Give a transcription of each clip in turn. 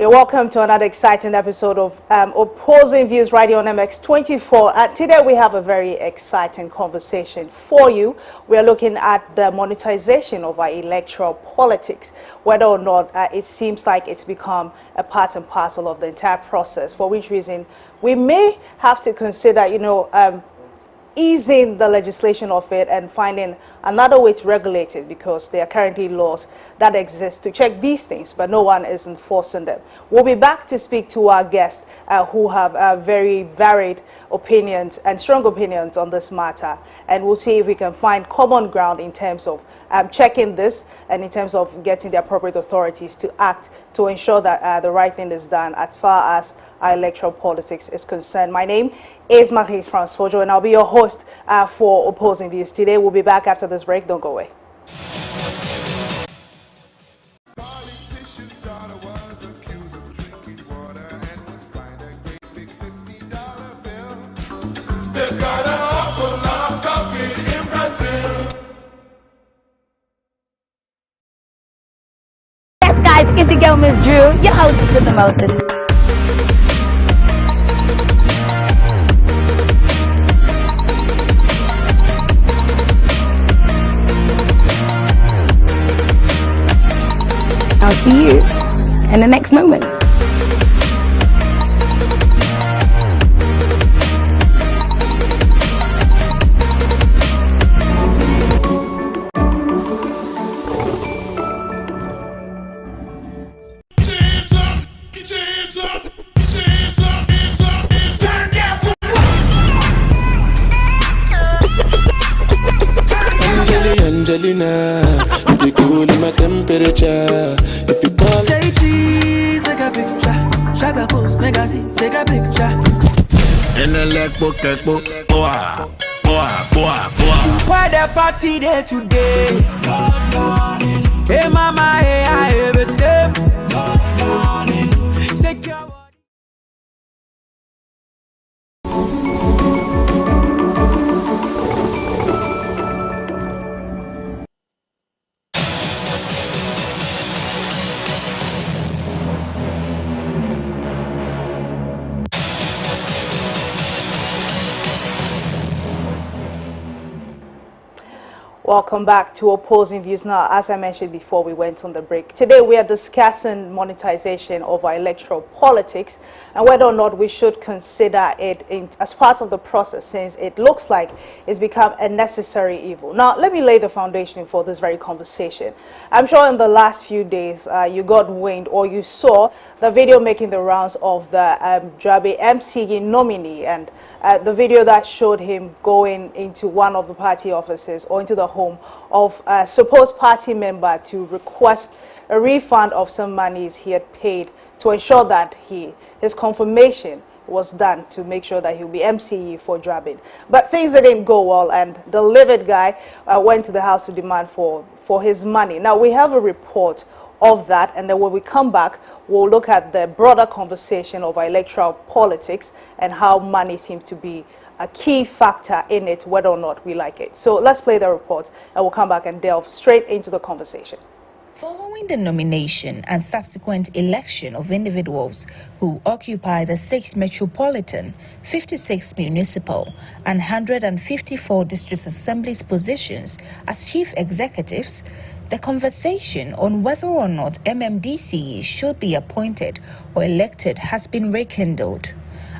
You're welcome to another exciting episode of Opposing Views right here on MX24. And today we have a very exciting conversation for you. We are looking at the monetization of our electoral politics, whether or not it seems like it's become a part and parcel of the entire process, for which reason we may have to consider, easing the legislation of it and finding another way to regulate it, because there are currently laws that exist to check these things, but no one is enforcing them. We'll be back to speak to our guests who have very varied opinions and strong opinions on this matter, and we'll see if we can find common ground in terms of checking this and in terms of getting the appropriate authorities to act to ensure that the right thing is done as far as our electoral politics is concerned. My name is Marie-France Fojo, and I'll be your host for Opposing Views today. We'll be back after this break. Don't go away. Yes, guys, it's your girl, Miss Drew, your hostess with the mostest. I'll see you in the next moment. Angelina, you be cool in my temperature. If you call, say cheese, take a picture. Shaka post, make a see, take a picture. in the leg book, boah, boah, boah, boah. Why the party there today? Hey mama, hey I ever say. Shake your body. Welcome back to Opposing Views. Now, as I mentioned before we went on the break, today we are discussing monetization of our electoral politics and whether or not we should consider it as part of the process, since it looks like it's become a necessary evil. Now, let me lay the foundation for this very conversation. I'm sure in the last few days you got wind or you saw the video making the rounds of the Drabe MCE nominee, and the video that showed him going into one of the party offices or into the home of a supposed party member to request a refund of some monies he had paid to ensure that his confirmation was done to make sure that he'll be MCE for Drabin. But things didn't go well, and the livid guy went to the house to demand for his money. Now, we have a report of that, and then when we come back, we'll look at the broader conversation of our electoral politics and how money seems to be a key factor in it, whether or not we like it. So let's play the report, and we'll come back and delve straight into the conversation. Following the nomination and subsequent election of individuals who occupy the 6 metropolitan, 56 municipal, and 154 district assemblies positions as chief executives, the conversation on whether or not MMDCE should be appointed or elected has been rekindled.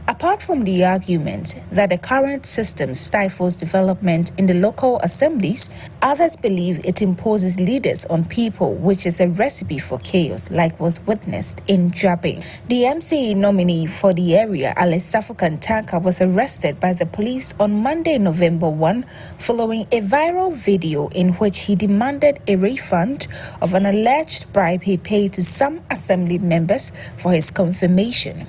Apart from the argument that the current system stifles development in the local assemblies, others believe it imposes leaders on people, which is a recipe for chaos, like was witnessed in Jabe. The MCE nominee for the area, Alesafu Kantanka, was arrested by the police on Monday, November 1, following a viral video in which he demanded a refund of an alleged bribe he paid to some assembly members for his confirmation.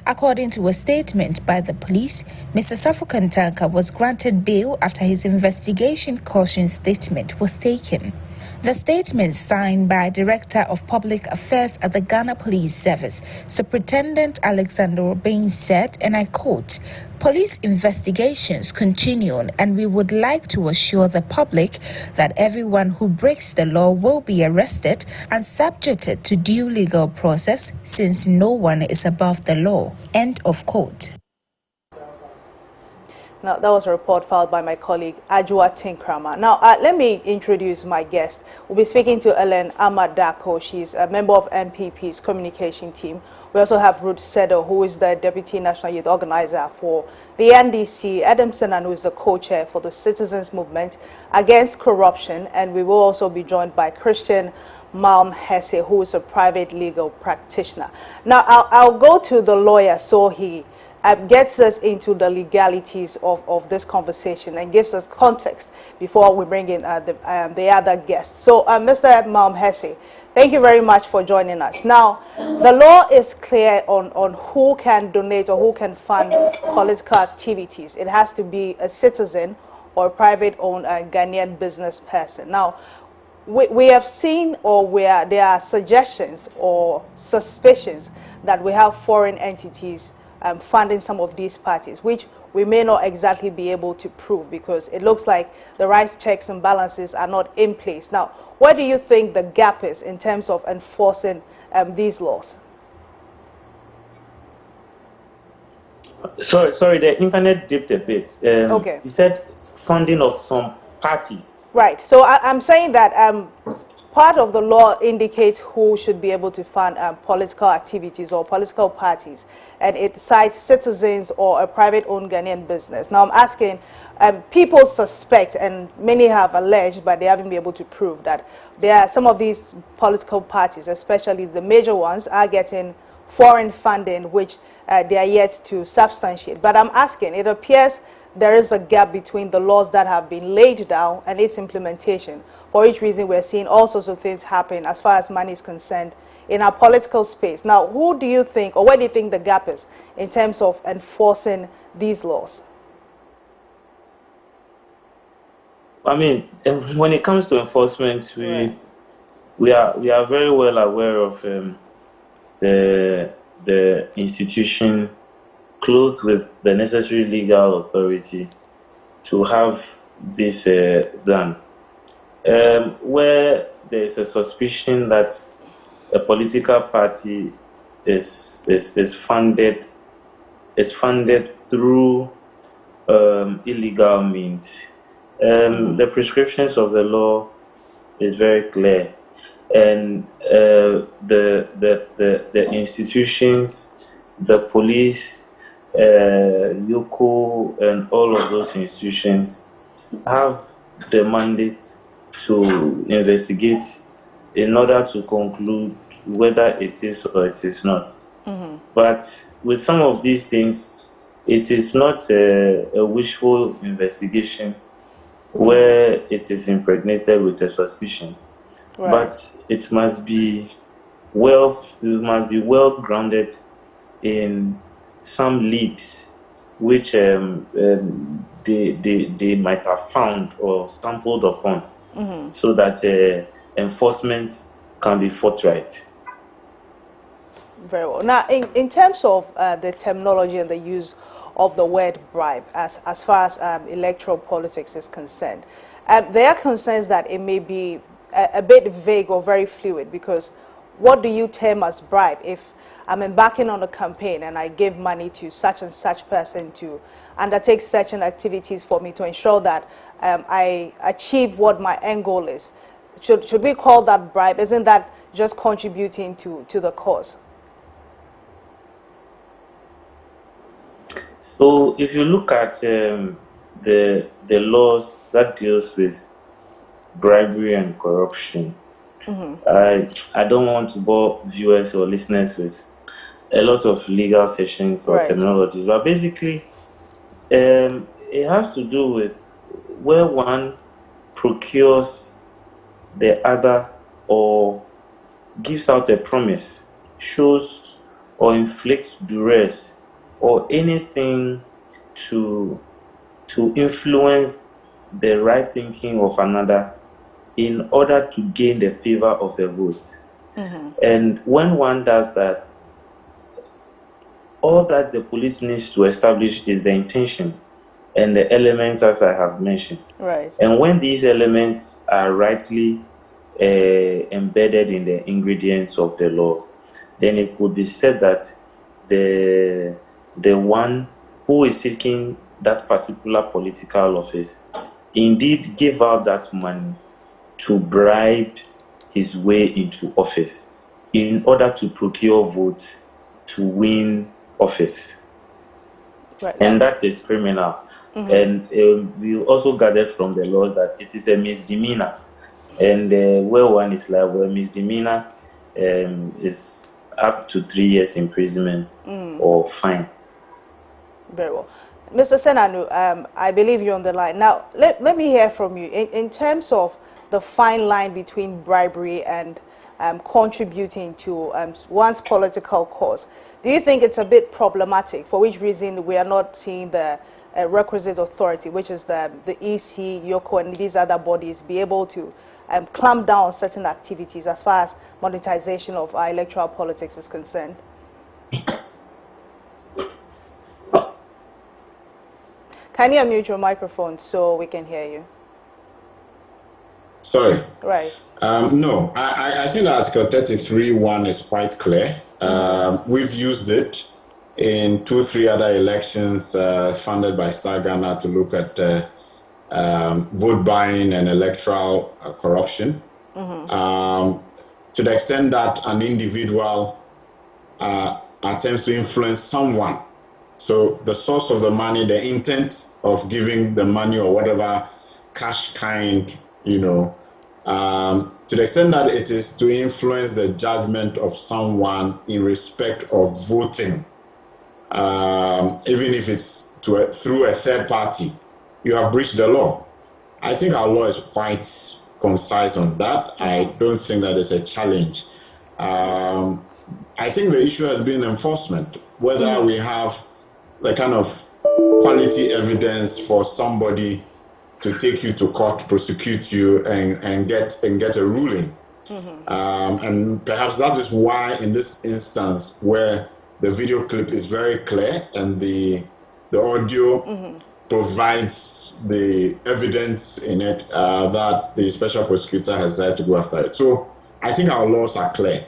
According to a statement by the police, Mr. Safukantanka was granted bail after his investigation caution statement was taken. The statement signed by Director of Public Affairs at the Ghana Police Service, Superintendent Alexander Bain said, and I quote, "Police investigations continue and we would like to assure the public that everyone who breaks the law will be arrested and subjected to due legal process since no one is above the law." End of quote. Now, that was a report filed by my colleague, Ajua Tinkrama. Now, let me introduce my guest. We'll be speaking to Ellen Amadako. She's a member of MPP's communication team. We also have Ruth Sedo, who is the Deputy National Youth Organizer for the NDC, Adamson, and who is the co-chair for the Citizens Movement Against Corruption. And we will also be joined by Christian Malm Hesse, who is a private legal practitioner. Now, I'll go to the lawyer so he gets us into the legalities of this conversation and gives us context before we bring in the other guests. So, Mr. Malm Hesse, thank you very much for joining us. Now, the law is clear on who can donate or who can fund political activities. It has to be a citizen or a private-owned Ghanaian business person. Now, we have seen there are suggestions or suspicions that we have foreign entities funding some of these parties, which we may not exactly be able to prove because it looks like the right checks and balances are not in place. Now, where do you think the gap is in terms of enforcing these laws? Sorry, the internet dipped a bit. Okay. You said funding of some parties. Right. So I'm saying that part of the law indicates who should be able to fund political activities or political parties, and it cites citizens or a private-owned Ghanaian business. Now, I'm asking, people suspect, and many have alleged, but they haven't been able to prove, that there are some of these political parties, especially the major ones, are getting foreign funding, which they are yet to substantiate. But I'm asking, it appears there is a gap between the laws that have been laid down and its implementation. For which reason we're seeing all sorts of things happen as far as money is concerned in our political space. Now, who do you think, or where do you think the gap is in terms of enforcing these laws? I mean, when it comes to enforcement, we are very well aware of the institution clothed with the necessary legal authority to have this done. Where there is a suspicion that a political party is funded through illegal means, the prescriptions of the law is very clear, and the institutions, the police, YOCO, and all of those institutions have the mandate to investigate in order to conclude whether it is or it is not. Mm-hmm. But with some of these things, it is not a wishful investigation where it is impregnated with a suspicion. Right. But it must be well grounded in some leads which they might have found or stumbled upon, mm-hmm. so that enforcement can be forthright. Very well. Now, in terms of the terminology and the use of the word bribe, as far as electoral politics is concerned, there are concerns that it may be a bit vague or very fluid, because what do you term as bribe? If I'm embarking on a campaign and I give money to such and such person to undertake certain activities for me to ensure that I achieve what my end goal is, should we call that bribe? Isn't that just contributing to the cause? So if you look at the laws that deals with bribery and corruption, mm-hmm. I don't want to bore viewers or listeners with a lot of legal sessions or right. terminologies, but basically it has to do with where one procures the other or gives out a promise, shows or inflicts duress or anything to influence the right thinking of another in order to gain the favor of a vote. And when one does that, all that the police needs to establish is the intention and the elements, as I have mentioned. Right. And when these elements are rightly embedded in the ingredients of the law, then it could be said that the one who is seeking that particular political office indeed give out that money to bribe his way into office in order to procure votes to win office. Right. And that is criminal. And we also gathered from the laws that it is a misdemeanor. And where one is liable, a misdemeanor is up to 3 years imprisonment or fine. Very well. Mr. Senanu, I believe you're on the line. Now, let me hear from you. In terms of the fine line between bribery and contributing to one's political cause, do you think it's a bit problematic, for which reason we are not seeing the requisite authority, which is the EC, YOCO, and these other bodies, be able to clamp down on certain activities as far as monetization of our electoral politics is concerned? Can you unmute your microphone so we can hear you? Sorry. Right. No, I think that Article 33(1) is quite clear. We've used it in 2-3 other elections funded by Star Ghana to look at vote buying and electoral corruption. To the extent that an individual attempts to influence someone. So the source of the money, the intent of giving the money or whatever cash kind, to the extent that it is to influence the judgment of someone in respect of voting, even if it's through a third party, you have breached the law. I think our law is quite concise on that. I don't think that is a challenge. I think the issue has been enforcement, whether we have the kind of quality evidence for somebody to take you to court, prosecute you, and get a ruling. And perhaps that is why in this instance where the video clip is very clear and the audio provides the evidence in it that the special prosecutor has decided to go after it. So I think our laws are clear.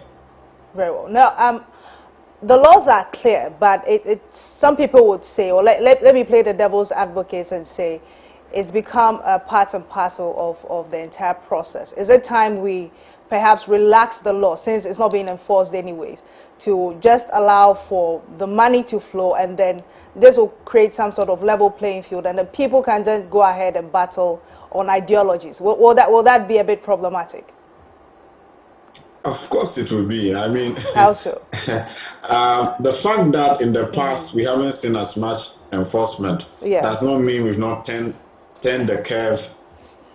Very well. Now, the laws are clear, but some people would say, or let me play the devil's advocate and say, it's become a part and parcel of the entire process. Is it time we perhaps relax the law, since it's not being enforced anyways, to just allow for the money to flow, and then this will create some sort of level playing field, and then people can just go ahead and battle on ideologies? Will that be a bit problematic? Of course it will be. I mean, how so? The fact that in the past we haven't seen as much enforcement does not mean we've not turned the curve,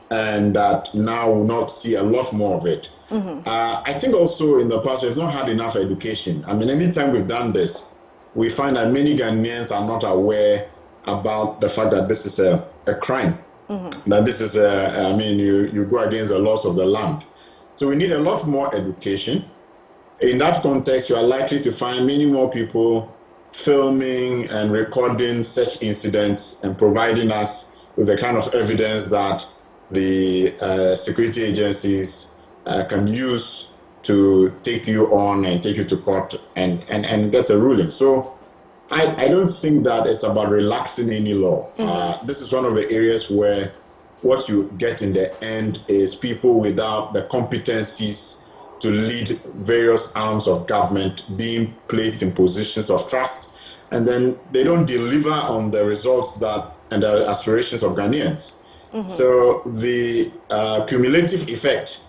and that now we'll not see a lot more of it. I think also in the past we've not had enough education. I mean, anytime we've done this, we find that many Ghanaians are not aware about the fact that this is a crime, that this is you go against the laws of the land. So we need a lot more education. In that context, you are likely to find many more people filming and recording such incidents and providing us with the kind of evidence that the security agencies can use to take you on and take you to court and get a ruling. So I don't think that it's about relaxing any law. This is one of the areas where what you get in the end is people without the competencies to lead various arms of government being placed in positions of trust, and then they don't deliver on the results and the aspirations of Ghanaians. So the cumulative effect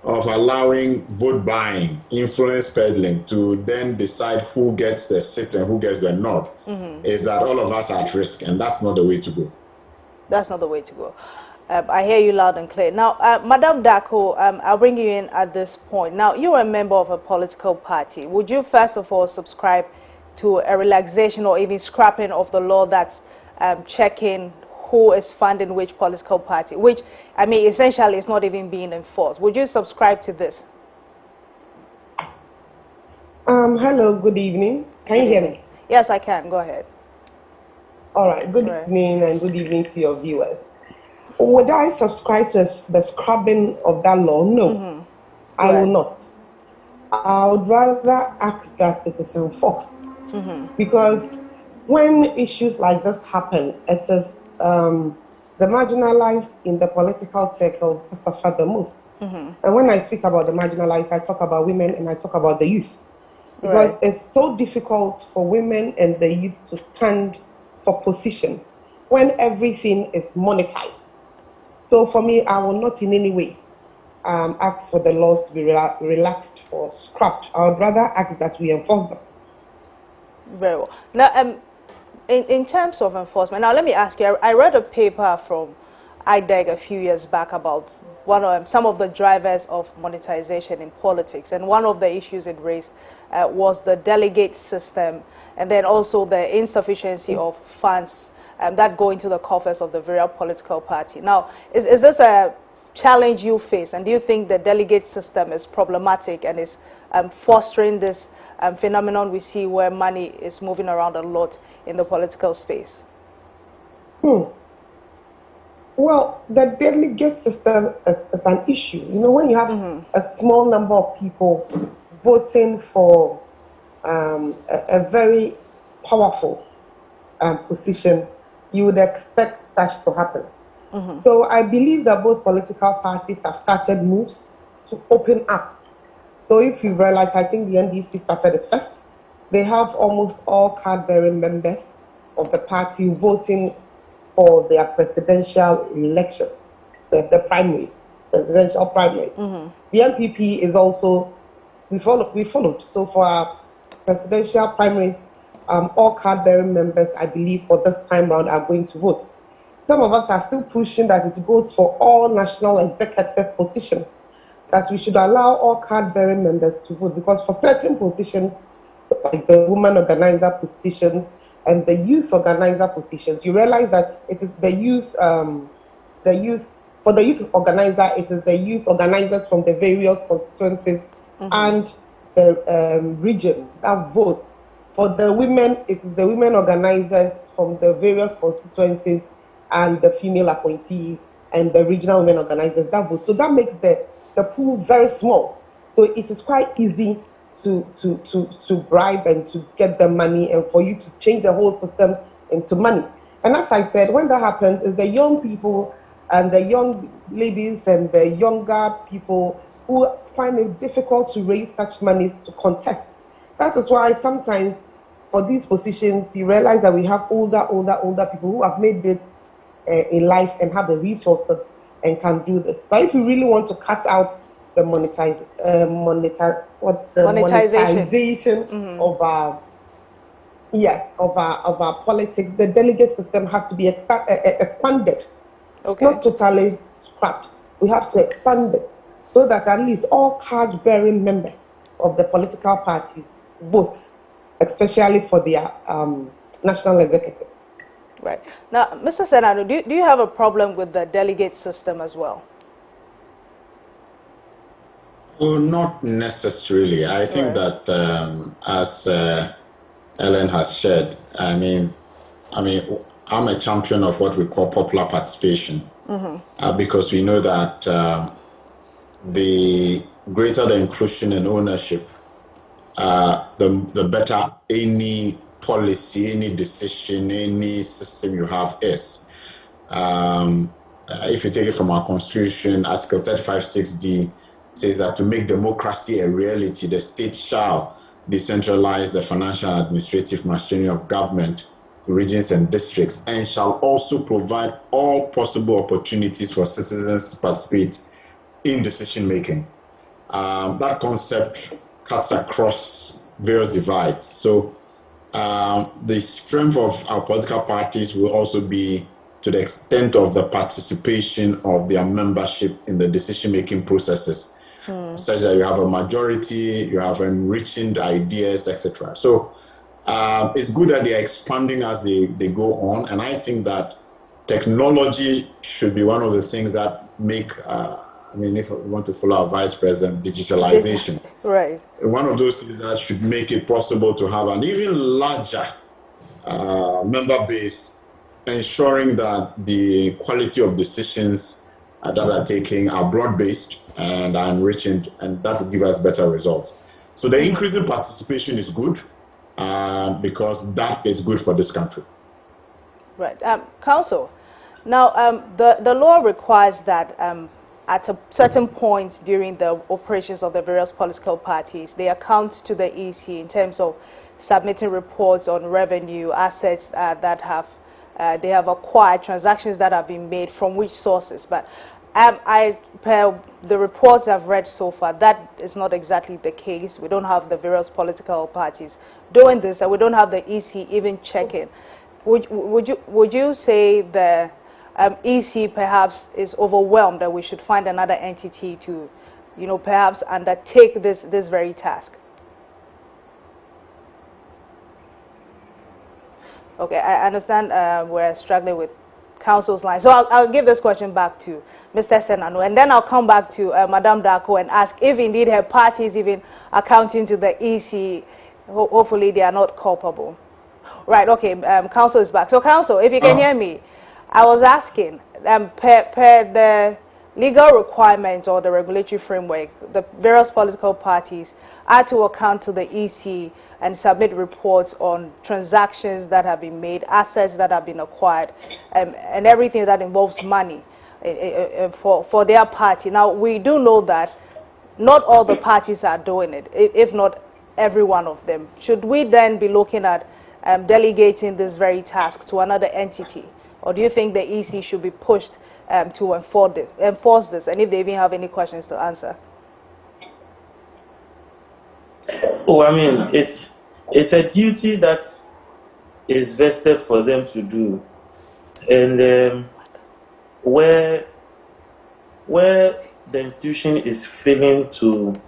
of allowing vote buying, influence peddling to then decide who gets the sit and who gets the nod is that all of us are at risk, and that's not the way to go. That's not the way to go. I hear you loud and clear. Now, Madam Dako, I'll bring you in at this point. Now, you're a member of a political party. Would you first of all subscribe to a relaxation or even scrapping of the law that's checking who is funding which political party, which, I mean, essentially is not even being enforced. Would you subscribe to this? Hello, good evening. Can you hear me? Yes, I can. Go ahead. All right, good evening and good evening to your viewers. Would I subscribe to the scrubbing of that law? No, I will not. I would rather ask that it is enforced. Because when issues like this happen, it is the marginalized in the political circles that suffer the most. And when I speak about the marginalized, I talk about women and I talk about the youth. Because it's so difficult for women and the youth to stand for positions when everything is monetized. So for me, I will not in any way ask for the laws to be relaxed or scrapped. I would rather ask that we enforce them. Very well. Now, in terms of enforcement, now let me ask you, I read a paper from IDEG a few years back about some of the drivers of monetization in politics, and one of the issues it raised was the delegate system, and then also the insufficiency of funds that go into the coffers of the various political party. Now, is this a challenge you face, and do you think the delegate system is problematic and is fostering this phenomenon we see where money is moving around a lot in the political space? Well, the delegate system is an issue. You know, when you have a small number of people voting for a very powerful position, you would expect such to happen. So I believe that both political parties have started moves to open up. So if you realize, I think the NDC started it first. They have almost all card-bearing members of the party voting for their presidential election, the primaries, presidential primaries. The NPP is also, we followed. So for our presidential primaries, all card-bearing members, I believe, for this time round are going to vote. Some of us are still pushing that it goes for all national executive positions, that we should allow all card-bearing members to vote, because for certain positions, like the woman organizer positions and the youth organizer positions, you realize that it is the youth organizer, it is the youth organizers from the various constituencies and the region that vote. For the women, it is the women organizers from the various constituencies and the female appointees and the regional women organizers that vote. So that makes the pool very small. So it is quite easy to bribe and to get the money and for you to change the whole system into money. And as I said, when that happens, is the young people and the young ladies and the younger people who find it difficult to raise such monies to contest. That is why sometimes for these positions, you realize that we have older people who have made it in life and have the resources and can do this. But if you really want to cut out the monetization of our politics, the delegate system has to be expanded, not totally scrapped. We have to expand it so that at least all card-bearing members of the political parties vote, especially for their national executives. Right. Now, Mr. Senado, do you have a problem with the delegate system as well? Well, not necessarily. I think that as Ellen has shared, I mean, I'm a champion of what we call popular participation, because we know that the greater the inclusion and ownership, the better any policy, any decision, any system you have is. If you take it from our Constitution, Article 35(6)(d) says that to make democracy a reality, the state shall decentralize the financial and administrative machinery of government to regions and districts, and shall also provide all possible opportunities for citizens to participate in decision making. That concept cuts across various divides. So the strength of our political parties will also be to the extent of the participation of their membership in the decision-making processes, such that you have a majority, you have enriching ideas, etc. So it's good that they are expanding as they go on, and I think that technology should be one of the things that make, if we want to follow our Vice President, digitalization. Right. One of those things that should make it possible to have an even larger member base, ensuring that the quality of decisions that are taken are broad-based and are enriching, and that will give us better results. So the increase in participation is good because that is good for this country. Right. Council, now the law requires that at a certain point during the operations of the various political parties, they account to the EC in terms of submitting reports on revenue, assets that they have acquired, transactions that have been made, from which sources. But per the reports I've read so far, that is not exactly the case. We don't have the various political parties doing this, and we don't have the EC even checking. Would you say the EC perhaps is overwhelmed, that we should find another entity to, perhaps undertake this very task? Okay, I understand we're struggling with Council's line. So I'll give this question back to Mr. Senano, and then I'll come back to Madame Darko and ask if indeed her party is even accounting to the EC. Hopefully they are not culpable. Right, okay, Council is back. So Council, if you can hear me, I was asking, per the legal requirements or the regulatory framework, the various political parties are to account to the EC and submit reports on transactions that have been made, assets that have been acquired, and everything that involves money for their party. Now, we do know that not all the parties are doing it, if not every one of them. Should we then be looking at delegating this very task to another entity? Or do you think the EC should be pushed to enforce this, and if they even have any questions to answer? Oh, I mean, it's a duty that is vested for them to do, and where the institution is failing to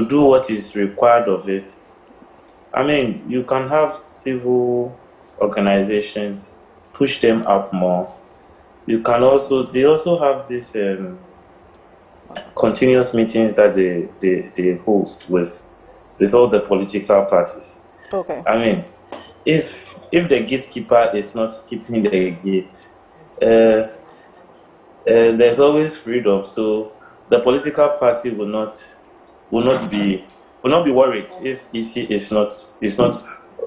do what is required of it, I mean, you can have civil organizations push them up more. You can they also have this continuous meetings that they host with all the political parties. Okay. I mean, if the gatekeeper is not keeping the gate, there's always freedom. So the political party will not be worried if EC is not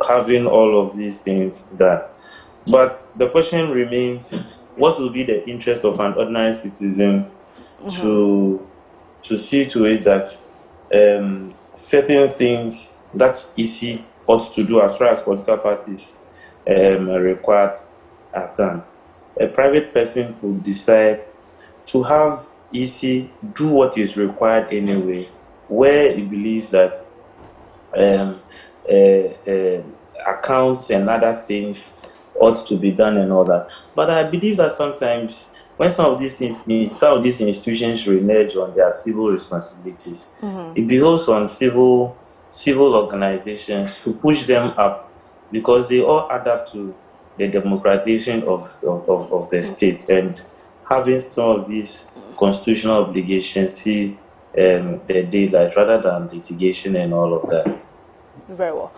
having all of these things done. But the question remains: what will be the interest of an ordinary citizen to see to it that certain things that EC ought to do as far as political parties required are done? A private person could decide to have EC do what is required anyway, where he believes that accounts and other things ought to be done and all that. But I believe that sometimes when some of these institutions renege on their civil responsibilities, it behoves on civil organizations to push them up, because they all add up to the democratization of the state, and having some of these constitutional obligations see the daylight rather than litigation and all of that. Very well.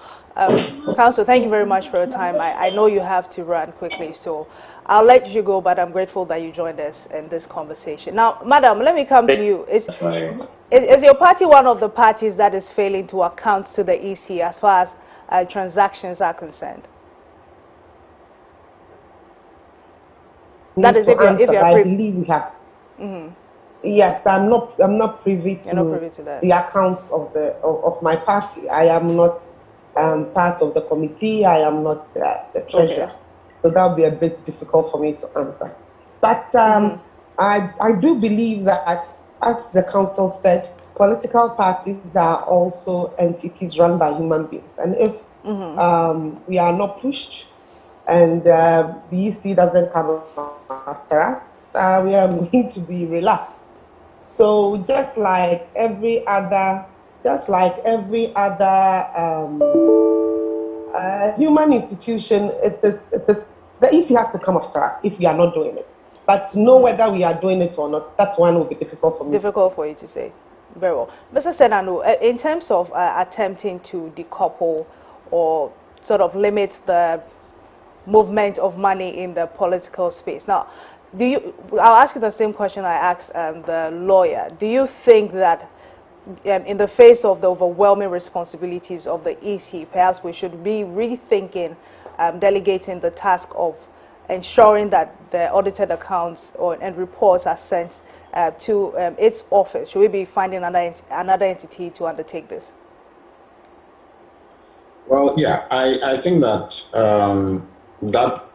Council, thank you very much for your time. I know you have to run quickly, so I'll let you go, but I'm grateful that you joined us in this conversation. Now, Madam, let me come to you. Is your party one of the parties that is failing to account to the EC as far as transactions are concerned? That is if you're I privy. believe we have. Yes, I'm not privy to that. The accounts of my party. I am not part of the committee. I am not the treasurer. Okay. So that would be a bit difficult for me to answer. But I do believe that, as the council said, political parties are also entities run by human beings. And if we are not pushed and the EC doesn't come after us, we are going to be relaxed. So just like every other human institution, the EC has to come after us if we are not doing it. But to know whether we are doing it or not, that one will be difficult for me. Difficult for you to say. Very well. Mr. Senanu, in terms of attempting to decouple or sort of limit the movement of money in the political space. Now, I'll ask you the same question I asked the lawyer. Do you think that in the face of the overwhelming responsibilities of the EC, perhaps we should be rethinking delegating the task of ensuring that the audited accounts and reports are sent to its office? Should we be finding another entity to undertake this? Well, yeah, I think that that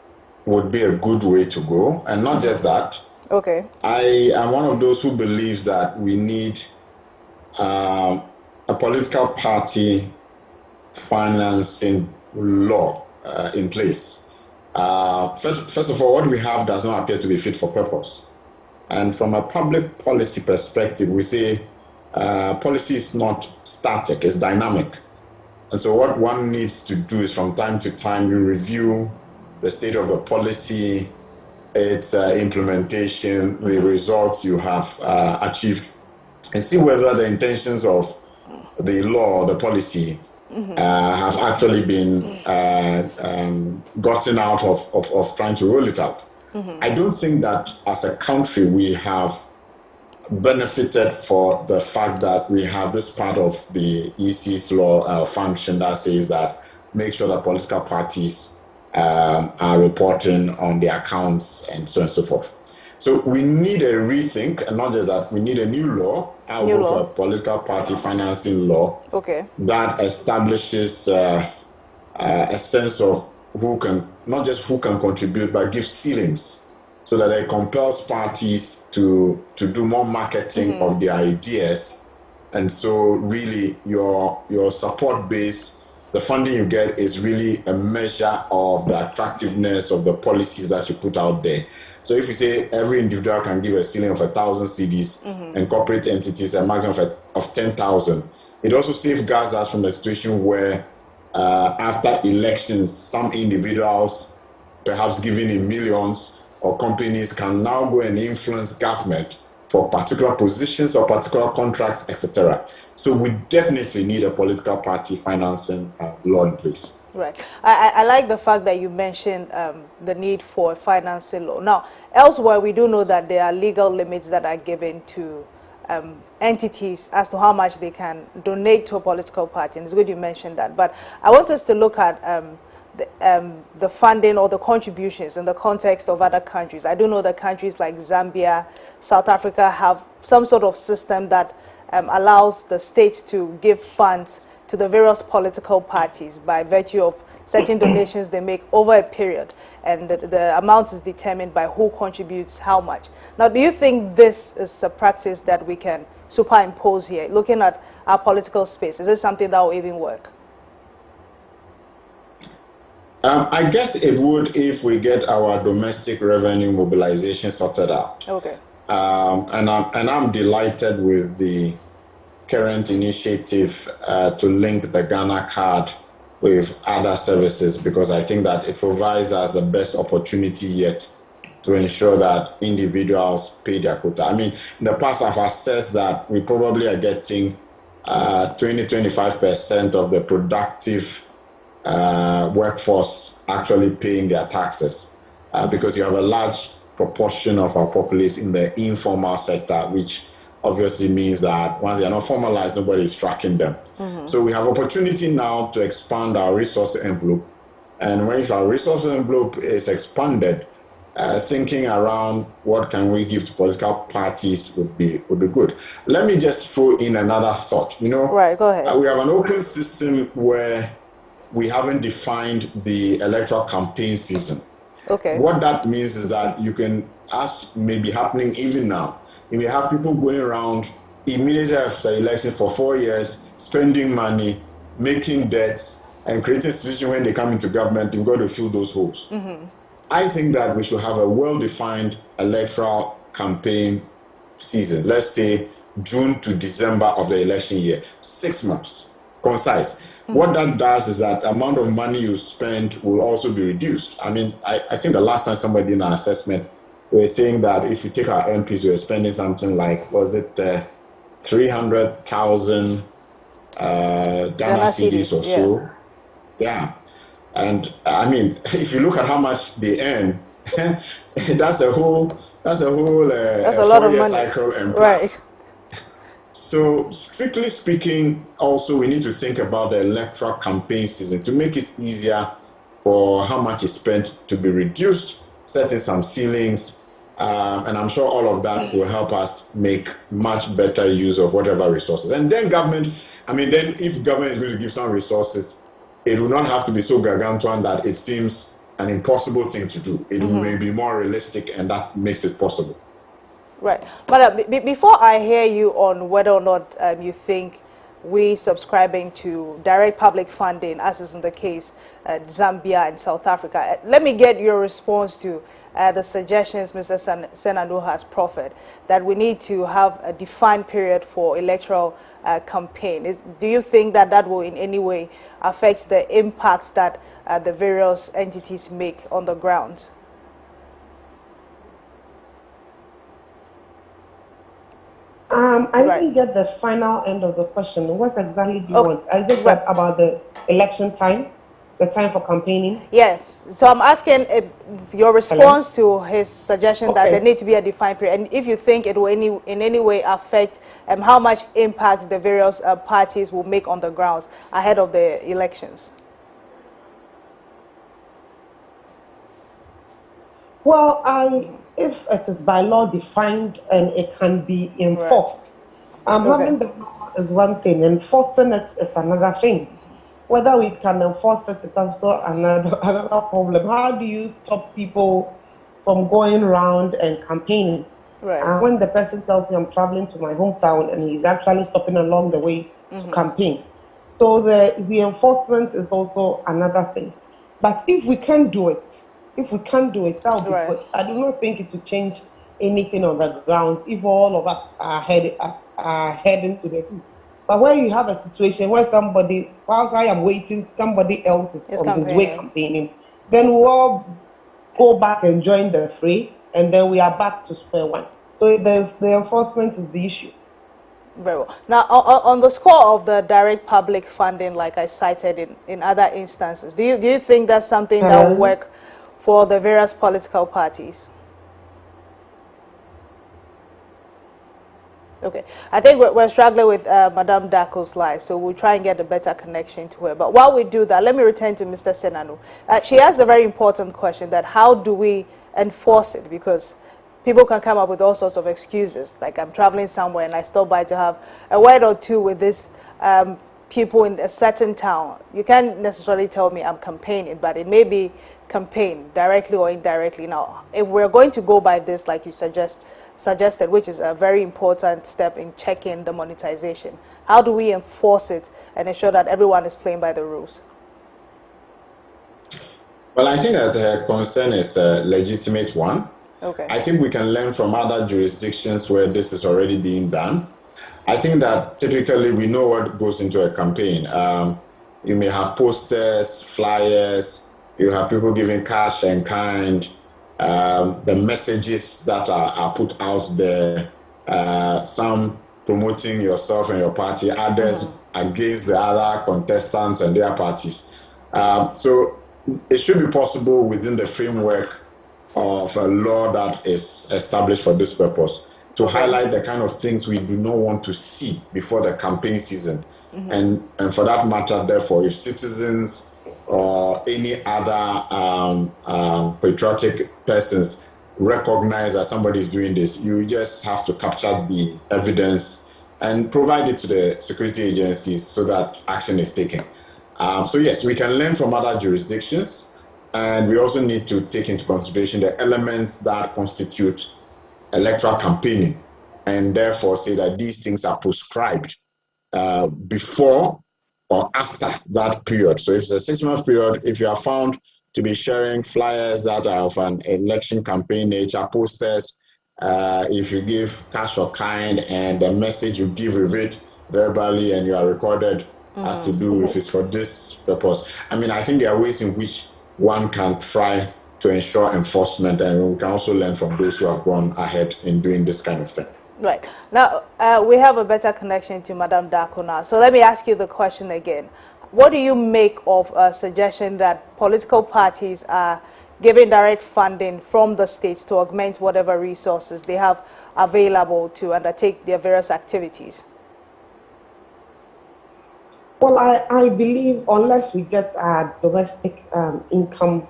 would be a good way to go. And not just that. Okay. I am one of those who believes that we need a political party financing law in place. First of all, what we have does not appear to be fit for purpose. And from a public policy perspective, we say policy is not static, it's dynamic. And so what one needs to do is from time to time, you review the state of the policy, its implementation, the results you have achieved, and see whether the intentions of the law, the policy, have actually been gotten out of trying to roll it out. I don't think that as a country we have benefited for the fact that we have this part of the EC's law function that says that make sure that political parties are reporting on their accounts and so on and so forth. So we need a rethink, and not just that, we need a new law, a political party financing law that establishes a sense of who can, not just who can contribute, but give ceilings so that it compels parties to do more marketing of their ideas. And so really your support base, the funding you get is really a measure of the attractiveness of the policies that you put out there. So if you say every individual can give a ceiling of 1,000 CDs and corporate entities a maximum of 10,000, it also safeguards us from a situation where after elections, some individuals, perhaps giving in millions, or companies can now go and influence government for particular positions or particular contracts, etc. So we definitely need a political party financing law in place. Right. I like the fact that you mentioned the need for a financing law. Now, elsewhere, we do know that there are legal limits that are given to entities as to how much they can donate to a political party. And it's good you mentioned that. But I want us to look at the funding or the contributions in the context of other countries. I do know that countries like Zambia, South Africa have some sort of system that allows the states to give funds to the various political parties by virtue of certain donations they make over a period, and the amount is determined by who contributes how much. Now, do you think this is a practice that we can superimpose here, looking at our political space? Is it something that will even work? I guess it would if we get our domestic revenue mobilization sorted out. Okay. And I'm delighted with the current initiative to link the Ghana card with other services, because I think that it provides us the best opportunity yet to ensure that individuals pay their quota. I mean, in the past I've assessed that we probably are getting 20-25% of the productive workforce actually paying their taxes, because you have a large proportion of our populace in the informal sector, which obviously means that once they are not formalized, nobody is tracking them. So we have opportunity now to expand our resource envelope, and when our resource envelope is expanded, thinking around what can we give to political parties would be good. Let me just throw in another thought. You know, right, go ahead. We have an open system where we haven't defined the electoral campaign season. Okay. What that means is that you can, as may be happening even now, you may have people going around immediately after election for 4 years, spending money, making debts, and creating a situation when they come into government, you've got to fill those holes. I think that we should have a well-defined electoral campaign season. Let's say June to December of the election year, 6 months. concise. What that does is that the amount of money you spend will also be reduced. I mean, I think the last time somebody did an assessment, they were saying that if you take our MPs, we were spending something like, was it 300,000 Ghana cedis or so? Yeah. And I mean, if you look at how much they earn, that's a whole that's a lot of money. cycle and plus. Right. So strictly speaking, also we need to think about the electoral campaign season to make it easier for how much is spent to be reduced, setting some ceilings, and I'm sure all of that will help us make much better use of whatever resources. And then government, I mean, then if government is going to give some resources, it will not have to be so gargantuan that it seems an impossible thing to do. It may be more realistic, and that makes it possible. Right. But before I hear you on whether or not you think we subscribing to direct public funding, as is in the case Zambia and South Africa, let me get your response to the suggestions Mr. Senanu has proffered, that we need to have a defined period for electoral campaign. Do you think that that will in any way affect the impacts that the various entities make on the ground? I didn't get the final end of the question. What exactly do you want? Is it about the election time, the time for campaigning? Yes. So I'm asking your response to his suggestion that there need to be a defined period, and if you think it will in any way affect how much impact the various parties will make on the grounds ahead of the elections. Well, if it is by law defined and it can be enforced, having the law is one thing, enforcing it is another thing. Whether we can enforce it is also another problem. How do you stop people from going around and campaigning? Right. When the person tells me I'm traveling to my hometown and he's actually stopping along the way to campaign. So the enforcement is also another thing. But if we can do it, that would be good. I do not think it will change anything on the grounds if all of us are heading to the field. But when you have a situation where somebody, whilst I am waiting, somebody else is on his way campaigning, then we'll all go back and join the fray, and then we are back to square one. So the enforcement is the issue. Very well. Now, on the score of the direct public funding, like I cited in other instances, do you think that's something that will work for the various political parties? Okay, I think we're struggling with Madame Dako's line, so we'll try and get a better connection to her. But while we do that, let me return to Mr. Senanu. She asked a very important question, that how do we enforce it? Because people can come up with all sorts of excuses, like I'm traveling somewhere and I stop by to have a word or two with this people in a certain town. You can't necessarily tell me I'm campaigning, but it may be campaign directly or indirectly. Now, if we're going to go by this, like you suggested, which is a very important step in checking the monetization, how do we enforce it and ensure that everyone is playing by the rules? Well, I think that the concern is a legitimate one. Okay. I think we can learn from other jurisdictions where this is already being done. I think that typically we know what goes into a campaign. You may have posters, flyers, you have people giving cash and kind, the messages that are put out there, some promoting yourself and your party, others against the other contestants and their parties. So it should be possible within the framework of a law that is established for this purpose to highlight the kind of things we do not want to see before the campaign season. And for that matter, therefore, if citizens or any other patriotic persons recognize that somebody is doing this, you just have to capture the evidence and provide it to the security agencies so that action is taken. So yes, we can learn from other jurisdictions, and we also need to take into consideration the elements that constitute electoral campaigning, and therefore say that these things are prescribed before or after that period. So if it's a 6-month period, if you are found to be sharing flyers that are of an election campaign nature, posters, if you give cash or kind and the message you give with it verbally and you are recorded, as to do if it's for this purpose. I mean, I think there are ways in which one can try to ensure enforcement, and we can also learn from those who have gone ahead in doing this kind of thing. Right. Now, we have a better connection to Madam Darko now. So let me ask you the question again. What do you make of a suggestion that political parties are giving direct funding from the states to augment whatever resources they have available to undertake their various activities? Well, I believe unless we get our domestic income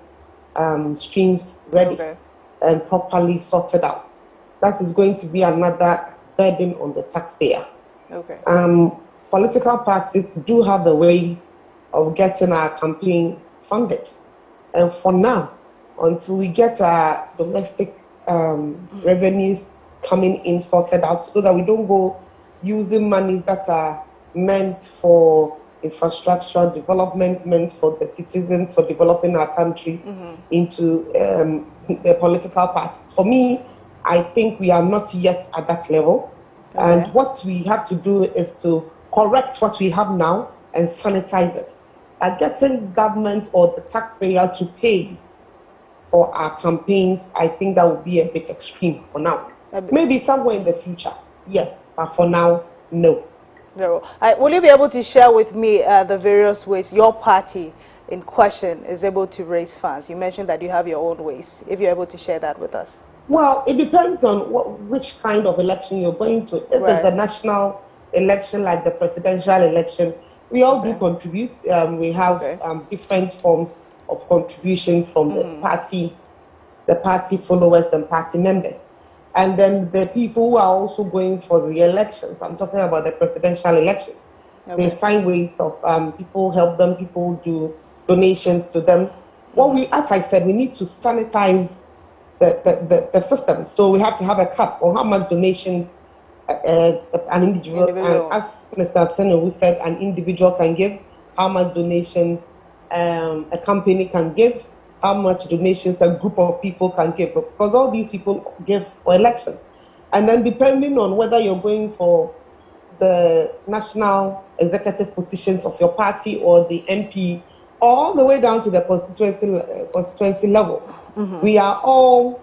streams ready and properly sorted out, that is going to be another burden on the taxpayer. Okay. Political parties do have a way of getting our campaign funded. And for now, until we get our domestic revenues coming in sorted out, so that we don't go using monies that are meant for infrastructure development, meant for the citizens, for developing our country, into the political parties. For me, I think we are not yet at that level. Okay. And what we have to do is to correct what we have now and sanitize it. Getting government or the taxpayer to pay for our campaigns, I think that would be a bit extreme for now. Maybe somewhere in the future, yes, but for now, no. Will you be able to share with me the various ways your party in question is able to raise funds? You mentioned that you have your own ways. If you're able to share that with us. Well, it depends on which kind of election you're going to. If it's a national election like the presidential election, we all do contribute. We have different forms of contribution from the party followers and party members. And then the people who are also going for the elections, I'm talking about the presidential election, they find ways of people help them, people do donations to them. Well, as I said, we need to sanitize the system. So we have to have a cap on how much donations an individual, and as Mr. Senowu said, an individual can give, how much donations a company can give, how much donations a group of people can give, because all these people give for elections. And then depending on whether you're going for the national executive positions of your party or the MP, all the way down to the constituency level, we all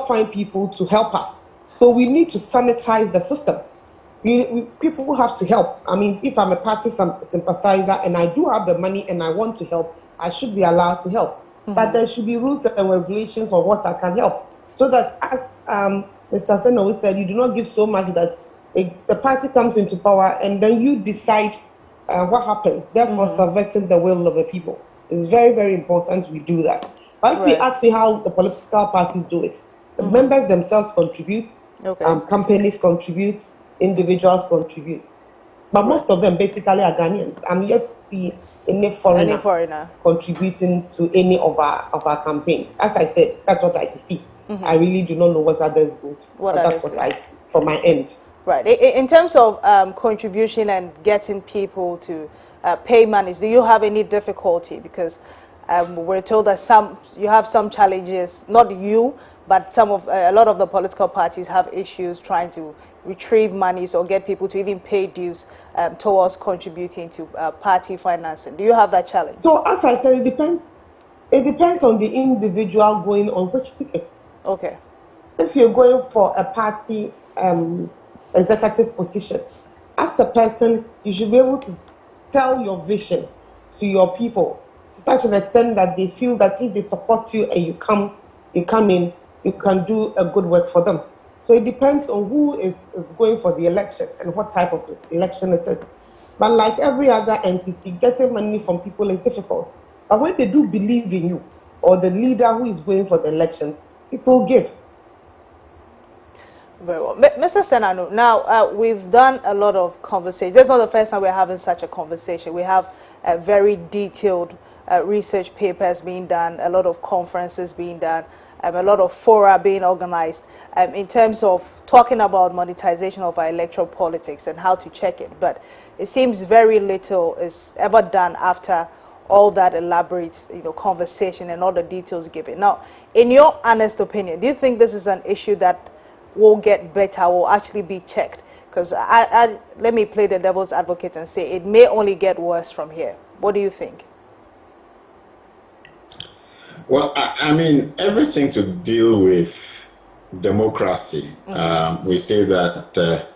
find people to help us. So we need to sanitize the system. People have to help. I mean, if I'm a party sympathizer and I do have the money and I want to help, I should be allowed to help. But there should be rules and regulations of what I can help. So that, as Mr. Senowu said, you do not give so much that the party comes into power and then you decide what happens, therefore subverting the will of the people. It's very, very important we do that. But if we ask me how the political parties do it, the members themselves contribute, companies contribute, individuals contribute. But most of them basically are Ghanaians. I'm yet to see any foreigner contributing to any of our campaigns. As I said, that's what I see. I really do not know what others do. That's what I see from my end. Right. In terms of contribution and getting people to pay monies, do you have any difficulty? Because we're told that you have some challenges, not you, but a lot of the political parties have issues trying to retrieve monies or get people to even pay dues towards contributing to party financing. Do you have that challenge? So as I said, it depends. It depends on the individual going on which ticket. Okay. If you're going for a party executive position, as a person, you should be able to sell your vision to your people to such an extent that they feel that if they support you and you come in, you can do a good work for them. So it depends on who is going for the election and what type of election it is. But like every other entity, getting money from people is difficult. But when they do believe in you, or the leader who is going for the election, people give. Very well. Mr. Senanu, now we've done a lot of conversation. This is not the first time we're having such a conversation. We have very detailed research papers being done, a lot of conferences being done, a lot of fora being organized in terms of talking about monetization of our electoral politics and how to check it. But it seems very little is ever done after all that elaborate conversation and all the details given. Now, in your honest opinion, do you think this is an issue that will get better, will actually be checked? Because let me play the devil's advocate and say it may only get worse from here. What do you think? Well, I mean, everything to deal with democracy, we say that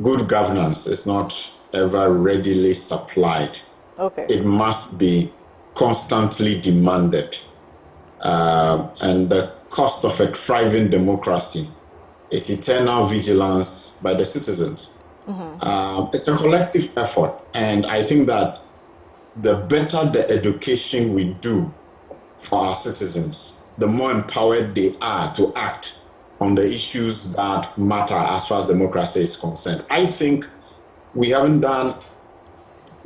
good governance is not ever readily supplied. Okay. It must be constantly demanded. And the cost of a thriving democracy is eternal vigilance by the citizens. It's a collective effort, and I think that the better the education we do for our citizens, the more empowered they are to act on the issues that matter as far as democracy is concerned. I think we haven't done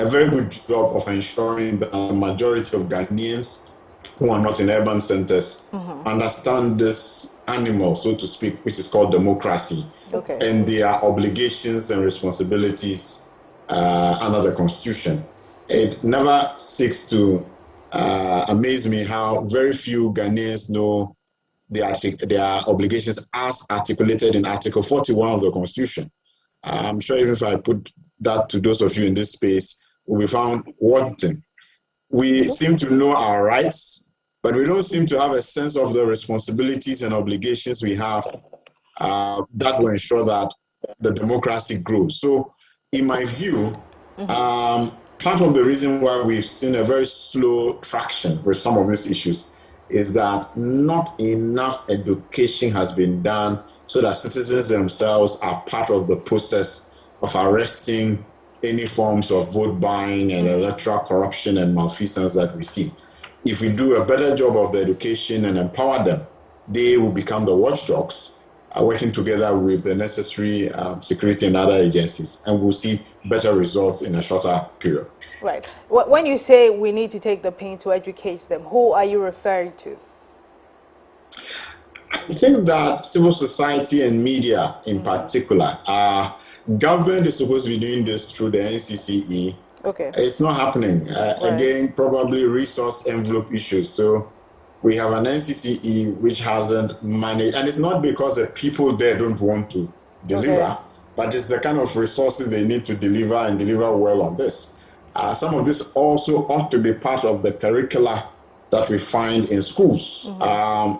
a very good job of ensuring that the majority of Ghanaians who are not in urban centers understand this animal, so to speak, which is called democracy, and their obligations and responsibilities under the Constitution. It never seeks to amaze me how very few Ghanaians know their obligations as articulated in Article 41 of the Constitution. I'm sure even if I put that to those of you in this space, we'll be found wanting. We seem to know our rights, but we don't seem to have a sense of the responsibilities and obligations we have that will ensure that the democracy grows. So, in my view, part of the reason why we've seen a very slow traction with some of these issues is that not enough education has been done so that citizens themselves are part of the process of arresting any forms of vote buying and electoral corruption and malfeasance that we see. If we do a better job of the education and empower them, they will become the watchdogs, working together with the necessary security and other agencies, and we'll see better results in a shorter period. Right. When you say we need to take the pain to educate them, who are you referring to? I think that civil society and media in particular, government is supposed to be doing this through the NCCE. Okay. It's not happening. Again, probably resource envelope issues. So we have an NCCE which hasn't managed, and it's not because the people there don't want to deliver, but it's the kind of resources they need to deliver and deliver well on this. Some of this also ought to be part of the curricula that we find in schools.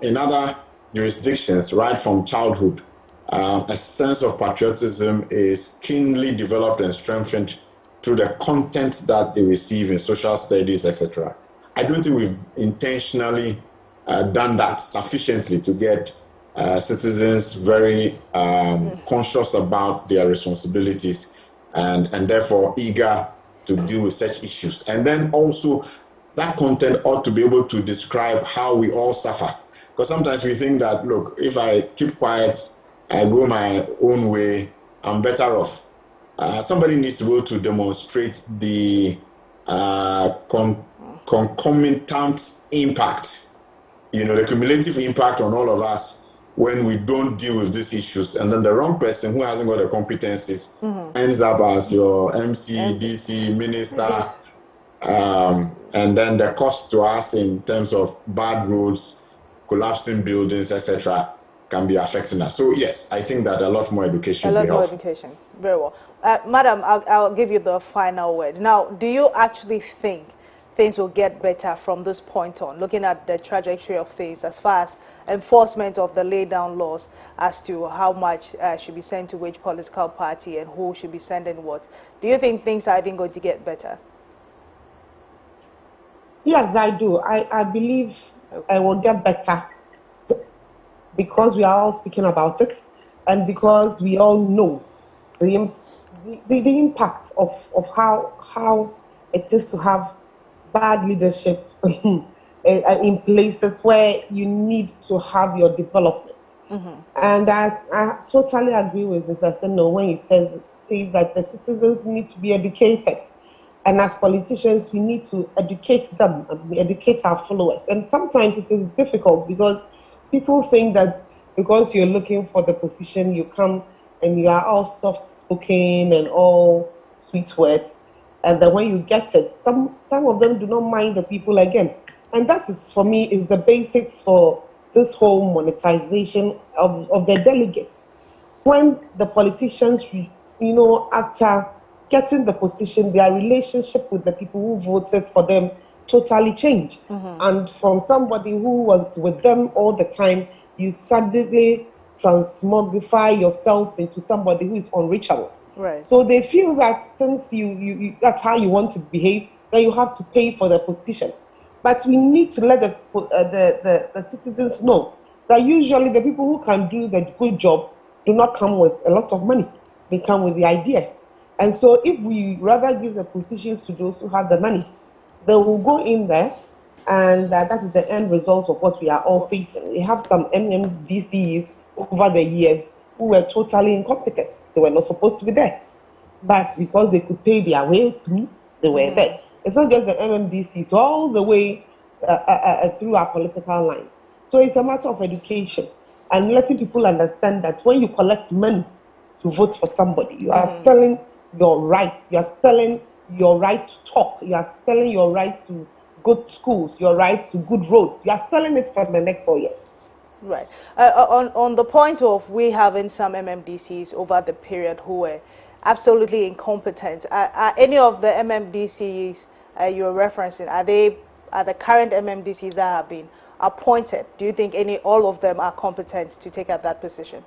In other jurisdictions, right from childhood, a sense of patriotism is keenly developed and strengthened through the content that they receive in social studies, etc. I don't think we've intentionally done that sufficiently to get citizens very conscious about their responsibilities and therefore eager to deal with such issues. And then also that content ought to be able to describe how we all suffer. Because sometimes we think that, look, if I keep quiet, I go my own way, I'm better off. Somebody needs to be able to demonstrate the concomitant impact, the cumulative impact on all of us when we don't deal with these issues. And then the wrong person who hasn't got the competencies ends up as your MC, DC, minister, and then the cost to us in terms of bad roads, collapsing buildings, etc., can be affecting us. So yes, I think that a lot more education will be helpful. A lot more education. Very well. Madam, I'll give you the final word. Now, do you actually think things will get better from this point on, looking at the trajectory of things as far as enforcement of the laid down laws as to how much should be sent to which political party and who should be sending what? Do you think things are even going to get better? Yes, I do. I believe it will get better because we are all speaking about it and because we all know the impact of how it is to have bad leadership in places where you need to have your development. And I totally agree with Mr. Seno when he says that the citizens need to be educated. And as politicians, we need to educate them and we educate our followers. And sometimes it is difficult because people think that because you're looking for the position, you come and you are all soft-spoken and all sweet words. And then when you get it, some of them do not mind the people again. And that is, for me, is the basics for this whole monetization of the delegates. When the politicians after getting the position, their relationship with the people who voted for them totally changed. And from somebody who was with them all the time, you suddenly transmogrify yourself into somebody who is unreachable. Right. So they feel that since that's how you want to behave, then you have to pay for the position. But we need to let the citizens know that usually the people who can do the good job do not come with a lot of money. They come with the ideas. And so if we rather give the positions to those who have the money, they will go in there, and that is the end result of what we are all facing. We have some MMDCs over the years who were totally incompetent. They were not supposed to be there. But because they could pay their way through, they were there. It's not just the MMDCs, all the way through our political lines. So it's a matter of education and letting people understand that when you collect money to vote for somebody, you are selling your rights. You are selling your right to talk. You are selling your right to good schools, your right to good roads. You are selling it for the next 4 years. Right. On the point of we having some MMDCs over the period who were absolutely incompetent, are any of the MMDCs you're referencing, are the current MMDCs that have been appointed, do you think all of them are competent to take up that position?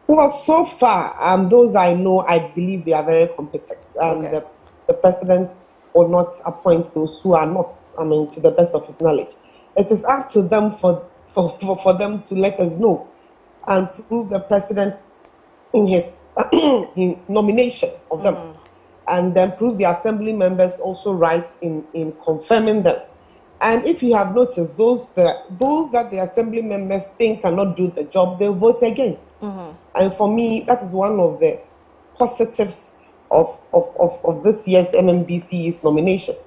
Well, so far, those I know, I believe they are very competent. Okay. The president will not appoint those who are not, to the best of his knowledge. It is up to them for them to let us know and prove the president in his nomination of them, and then prove the assembly members also right in confirming them. And if you have noticed, those that the assembly members think cannot do the job, they vote again. And for me, that is one of the positives of this year's MMBC's nominations.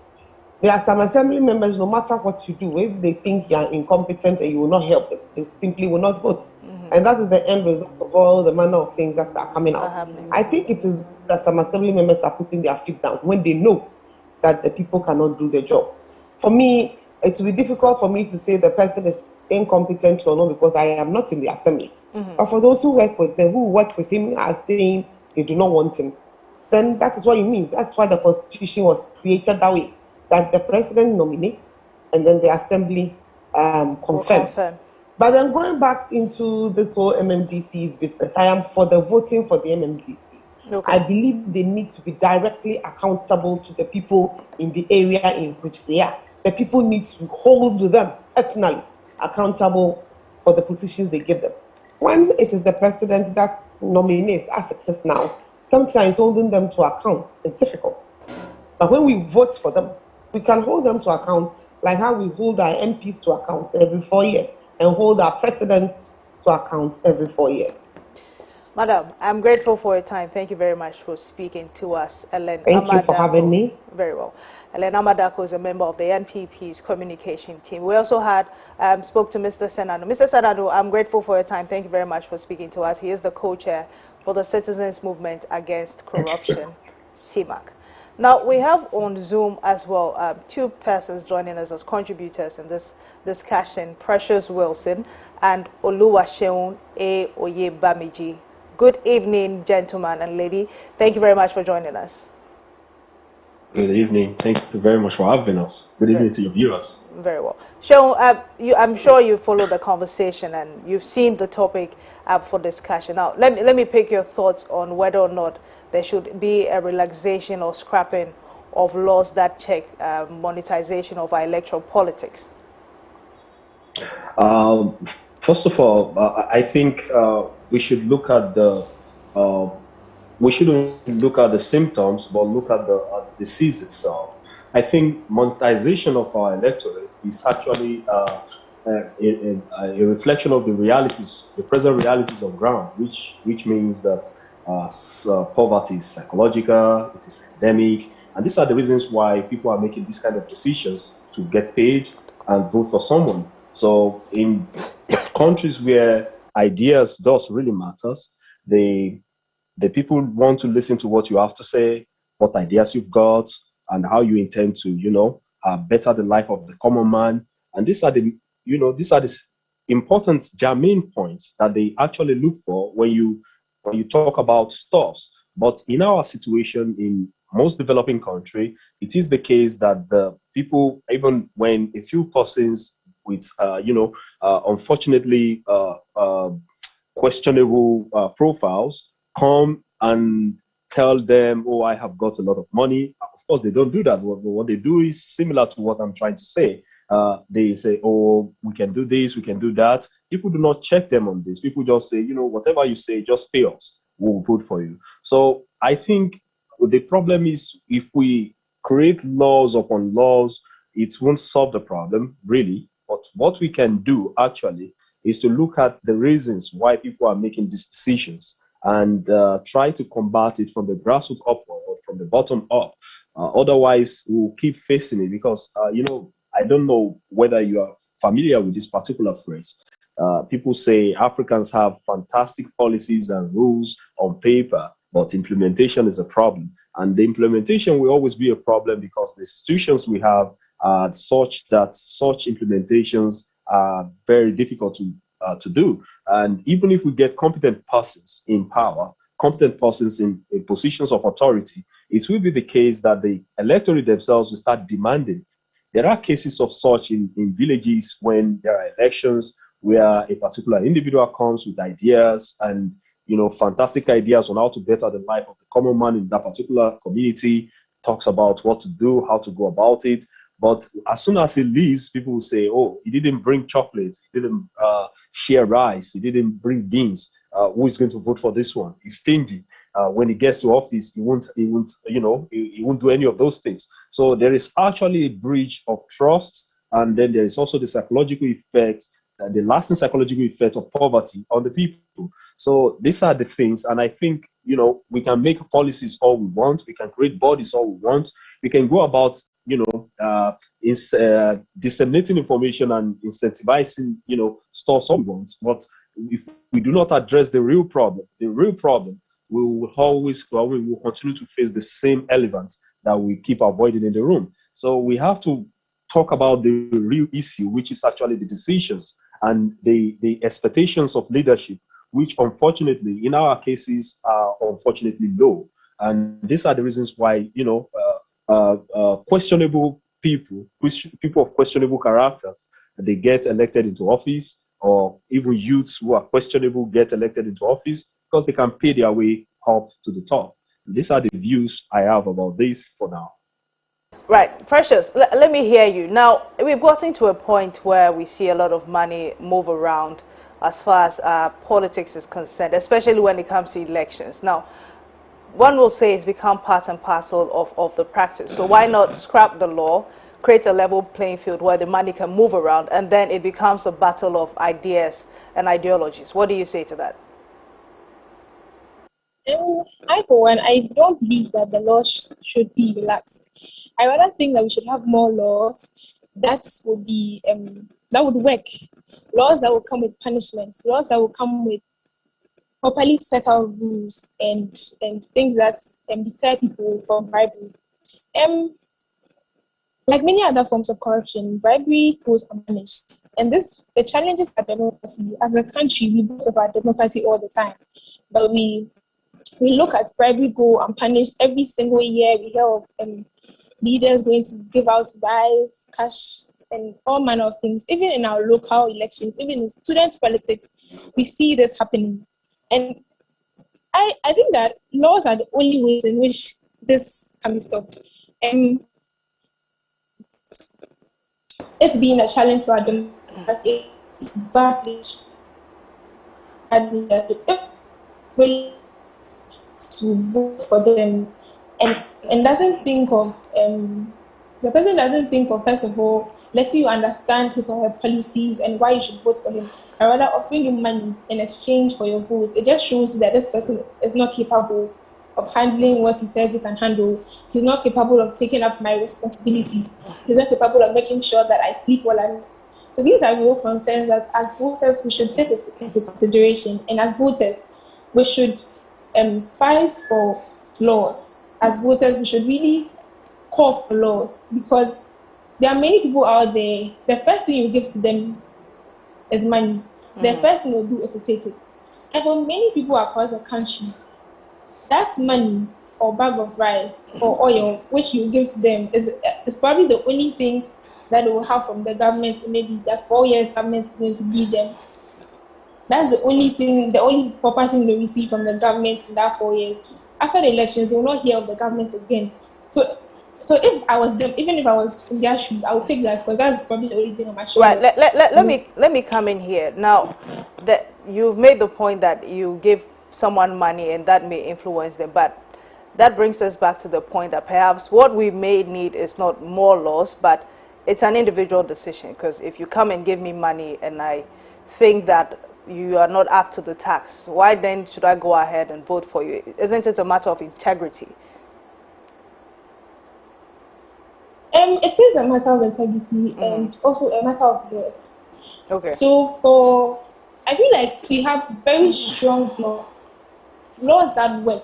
There are some assembly members, no matter what you do, if they think you are incompetent and you will not help them, they simply will not vote. And that is the end result of all the manner of things that are coming out. I think it is that some assembly members are putting their feet down when they know that the people cannot do their job. For me, it will be difficult for me to say the person is incompetent or not because I am not in the assembly. But for those who work with him are saying they do not want him, then that is what it means. That's why the Constitution was created that way, that the president nominates and then the assembly confirms. But then going back into this whole MMDC's business, I am for the voting for the MMDC. Okay. I believe they need to be directly accountable to the people in the area in which they are. The people need to hold them personally accountable for the positions they give them. When it is the president that nominates, as it is now, sometimes holding them to account is difficult. But when we vote for them, we can hold them to account like how we hold our MPs to account every 4 years and hold our presidents to account every 4 years. Madam, I'm grateful for your time. Thank you very much for speaking to us, Ellen. Thank you for having me. Very well. Ellen Amadako is a member of the NPP's communication team. We also spoke to Mr. Senado. Mr. Senado, I'm grateful for your time. Thank you very much for speaking to us. He is the co-chair for the Citizens Movement Against Corruption, CMAC. Now, we have on Zoom as well two persons joining us as contributors in this discussion, Precious Wilson and Oluwaseun A. Oyebamiji. Good evening, gentlemen and lady. Thank you very much for joining us. Good evening. Thank you very much for having us. Good evening to your viewers. Very well. Seun, I'm sure you followed the conversation and you've seen the topic up for discussion. Now, let me pick your thoughts on whether or not there should be a relaxation or scrapping of laws that check monetization of our electoral politics. First of all, I think we should look at we shouldn't look at the symptoms, but look at the disease itself. I think monetization of our electorate is actually a reflection of the realities, the present realities on ground, which means that poverty is psychological, it is endemic, and these are the reasons why people are making these kind of decisions to get paid and vote for someone. So in countries where ideas does really matters, the people want to listen to what you have to say, what ideas you've got, and how you intend to, better the life of the common man. And these are the important germane points that they actually look for when you when you talk about stores. But in our situation, in most developing country, it is the case that the people, even when a few persons with, unfortunately, questionable profiles come and tell them, oh, I have got a lot of money. Of course, they don't do that. What they do is similar to what I'm trying to say. They say, oh, we can do this, we can do that. People do not check them on this. People just say, whatever you say, just pay us. We'll vote for you. So I think the problem is if we create laws upon laws, it won't solve the problem, really. But what we can do actually is to look at the reasons why people are making these decisions and try to combat it from the grassroots upward or from the bottom up. Otherwise, we'll keep facing it because, I don't know whether you are familiar with this particular phrase. People say Africans have fantastic policies and rules on paper, but implementation is a problem. And the implementation will always be a problem because the institutions we have are such that such implementations are very difficult to do. And even if we get competent persons in power, competent persons in positions of authority, it will be the case that the electorate themselves will start demanding. There are cases of such in villages when there are elections where a particular individual comes with ideas and fantastic ideas on how to better the life of the common man in that particular community, talks about what to do, how to go about it. But as soon as he leaves, people will say, oh, he didn't bring chocolates, he didn't share rice, he didn't bring beans. Who is going to vote for this one? He's stingy. When he gets to office, he won't do any of those things. So there is actually a breach of trust, and then there is also the psychological effect, the lasting psychological effect of poverty on the people. So these are the things, and I think we can make policies all we want, we can create bodies all we want, we can go about disseminating information and incentivizing stores all we want. But if we do not address the real problem, we will continue to face the same elephants that we keep avoiding in the room. So we have to talk about the real issue, which is actually the decisions and the expectations of leadership, which unfortunately in our cases are unfortunately low. And these are the reasons why questionable people of questionable characters, they get elected into office, or even youths who are questionable get elected into office because they can pay their way up to the top. These are the views I have about this for now. Right, Precious, let me hear you. Now, we've gotten to a point where we see a lot of money move around as far as politics is concerned, especially when it comes to elections. Now, one will say it's become part and parcel of the practice. So why not scrap the law, create a level playing field where the money can move around, and then it becomes a battle of ideas and ideologies? What do you say to that? I, for one, I don't believe that the law should be relaxed. I rather think that we should have more laws that would be that would work. Laws that will come with punishments. Laws that will come with properly set out rules and things that deter people from bribery. Like many other forms of corruption, bribery goes unpunished. And the challenges of democracy. As a country, we boast about democracy all the time, but we look at bribery go unpunished every single year. We hear of leaders going to give out rice, cash, and all manner of things. Even in our local elections, even in student politics, we see this happening. And I think that laws are the only ways in which this can be stopped. It's been a challenge to our democracy. It's badly really to vote for them and doesn't think of the person doesn't think of, first of all, letting you understand his or her policies and why you should vote for him, and rather offering him money in exchange for your vote. It just shows you that this person is not capable of handling what he says he can handle. He's not capable of taking up my responsibility. He's not capable of making sure that I sleep well at night. So these are real concerns that as voters we should take into consideration, and as voters we should fight for laws. As voters, we should really call for laws, because there are many people out there. The first thing you give to them is money. The first thing they'll do is to take it. And for many people across the country, that money or bag of rice or oil which you give to them is probably the only thing that they will have from the government in maybe that 4 years government is going to give them. That's the only thing, the only proper thing they receive from the government in that 4 years. After the elections, they will not hear of the government again. So if I was them, even if I was in their shoes, I would take that because that's probably the only thing on my shoulder. Right. Let me come in here now. That you've made the point that you give someone money and that may influence them, but that brings us back to the point that perhaps what we may need is not more laws, but it's an individual decision. Because if you come and give me money and I think that you are not up to the tax, why then should I go ahead and vote for you? Isn't it a matter of integrity? It is a matter of integrity and also a matter of laws. Okay. So I feel like we have very strong laws that work.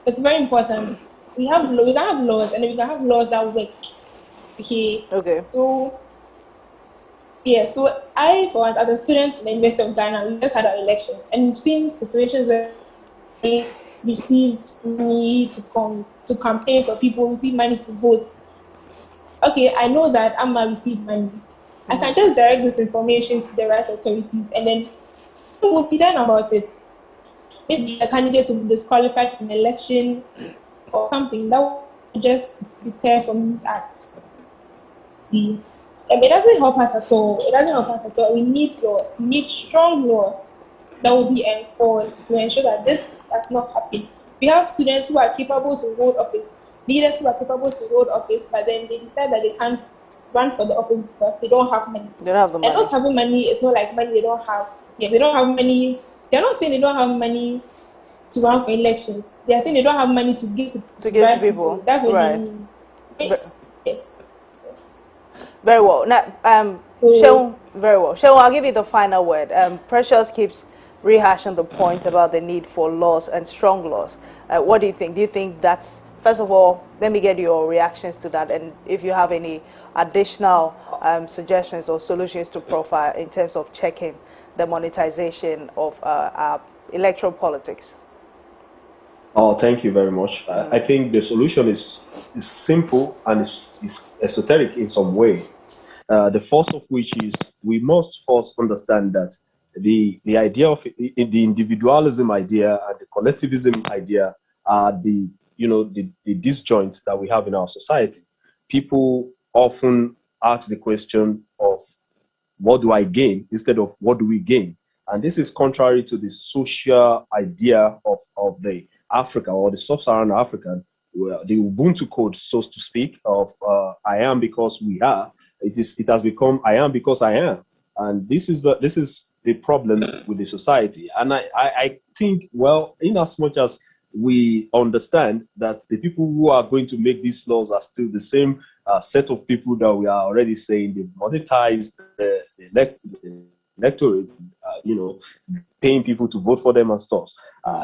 It's very important. We can have laws and we can have laws that work. Okay. So I, for one, as a student in the University of Ghana, we just had our elections and we've seen situations where they received money to campaign for people, receive money to vote. Okay, I know that I'm going to receive money. I can just direct this information to the right authorities and then what will be done about it? Maybe a candidate will be disqualified from the election or something that will just deter from these acts. It doesn't help us at all. It doesn't help us at all. We need laws. We need strong laws that will be enforced to ensure that this does not happen. We have students who are capable to hold office, leaders who are capable to hold office, but then they decide that they can't run for the office because they don't have money. They don't have the money. And not having money is not like money they don't have. Yeah, they don't have money. They're not saying they don't have money to run for elections. They are saying they don't have money to give to people. That's what they mean. Yes. Very well. Now, Seun, very well. Seun, I'll give you the final word. Precious keeps rehashing the point about the need for laws and strong laws. What do you think? Do you think that's, first of all, let me get your reactions to that, and if you have any additional suggestions or solutions to profile in terms of checking the monetization of our electoral politics. Oh, thank you very much. I think the solution is simple and is esoteric in some way. The first of which is we must first understand that the idea of the individualism idea and the collectivism idea are the disjoints that we have in our society. People often ask the question of what do I gain instead of what do we gain? And this is contrary to the social idea of the Africa or the sub-Saharan African, the Ubuntu code, so to speak, of I am because we are. It has become I am because I am, and this is the problem with the society. And I think, well, in as much as we understand that the people who are going to make these laws are still the same set of people that we are already saying they've monetized the electorate, paying people to vote for them and stuff.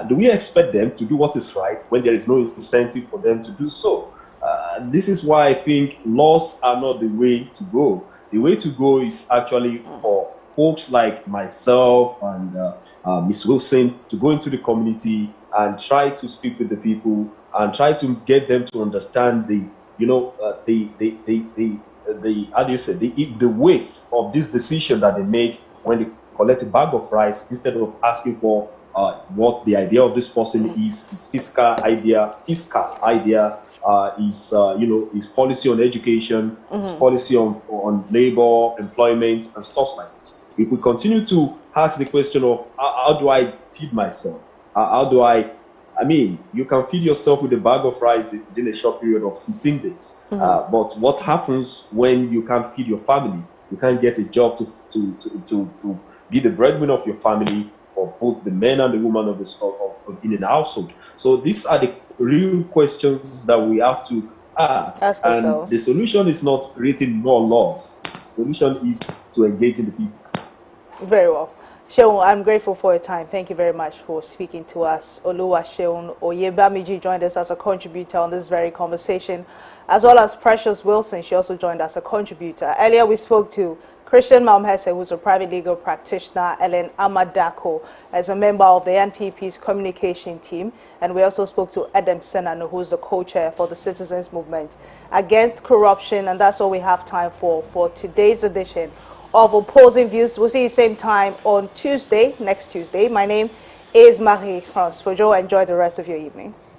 Do we expect them to do what is right when there is no incentive for them to do so? This is why I think laws are not the way to go. The way to go is actually for folks like myself and Ms. Wilson to go into the community and try to speak with the people and try to get them to understand the how do you say the weight of this decision that they make when they collect a bag of rice instead of asking for what the idea of this person is, his fiscal idea, his policy on education, his policy on labor, employment, and stuff like this. If we continue to ask the question of how do I feed myself, you can feed yourself with a bag of rice within a short period of 15 days. But what happens when you can't feed your family? You can't get a job to be the breadwinner of your family, for both the men and the women in an household. So these are the real questions that we have to ask. And the solution is not creating more laws. The solution is to engage in the people. Very well. Seun, I'm grateful for your time. Thank you very much for speaking to us. Oluwaseun Oyebamiji joined us as a contributor on this very conversation, as well as Precious Wilson. She also joined as a contributor. Earlier we spoke to Christian Malmhese, who's a private legal practitioner, Ellen Amadako, as a member of the NPP's communication team. And we also spoke to Adam Senano, who's the co-chair for the Citizens Movement Against Corruption. And that's all we have time for today's edition of Opposing Views. We'll see you same time on Tuesday, next Tuesday. My name is Marie-France Fojo. Enjoy the rest of your evening.